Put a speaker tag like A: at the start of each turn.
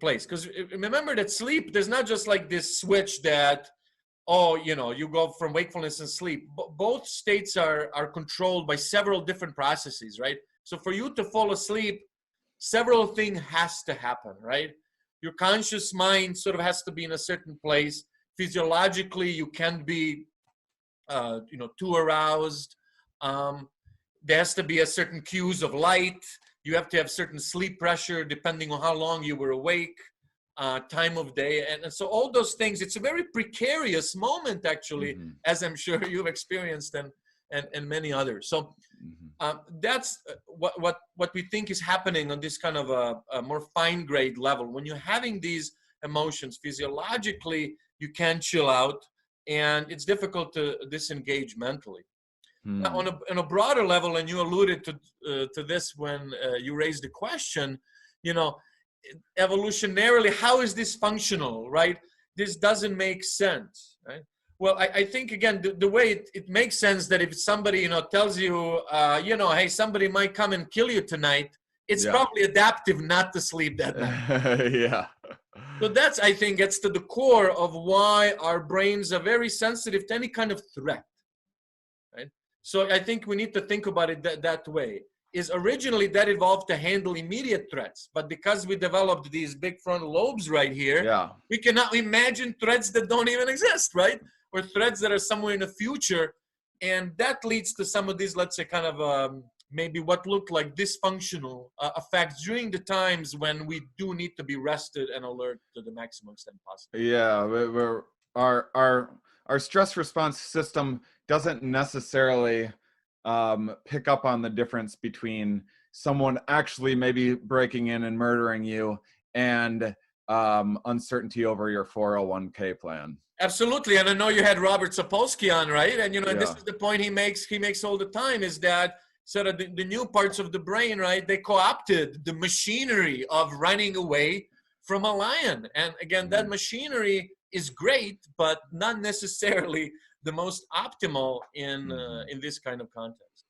A: place. Because remember that sleep, there's not just like this switch that, oh, you go from wakefulness and sleep. Both states are controlled by several different processes, right? So for you to fall asleep, several things has to happen, right? Your conscious mind sort of has to be in a certain place. Physiologically, you can't be, too aroused. There has to be a certain cues of light. You have to have certain sleep pressure depending on how long you were awake, time of day. And so all those things, it's a very precarious moment, actually, as I'm sure you've experienced and many others. So that's what we think is happening on this kind of a more fine grade level. When you're having these emotions, physiologically, you can't chill out, and it's difficult to disengage mentally. Now, on a broader level, and you alluded to this when you raised the question, evolutionarily, how is this functional, right? This doesn't make sense, right? Well, I think, again, the way it makes sense that if somebody, tells you, hey, somebody might come and kill you tonight, it's probably adaptive not to sleep that night.
B: Yeah.
A: So that's, I think, gets to the core of why our brains are very sensitive to any kind of threat, right? So I think we need to think about it that way. Is originally that evolved to handle immediate threats, but because we developed these big frontal lobes right here, we cannot imagine threats that don't even exist, right? Or threats that are somewhere in the future. And that leads to some of these, let's say, kind of maybe what look like dysfunctional effects during the times when we do need to be rested and alert to the maximum extent possible.
B: Yeah, our stress response system doesn't necessarily pick up on the difference between someone actually maybe breaking in and murdering you and uncertainty over your 401k plan.
A: Absolutely. And I know you had Robert Sapolsky on, right? And, this is the point he makes all the time, is that sort of the new parts of the brain, right? They co-opted the machinery of running away from a lion. And again, that machinery is great, but not necessarily the most optimal in this kind of context.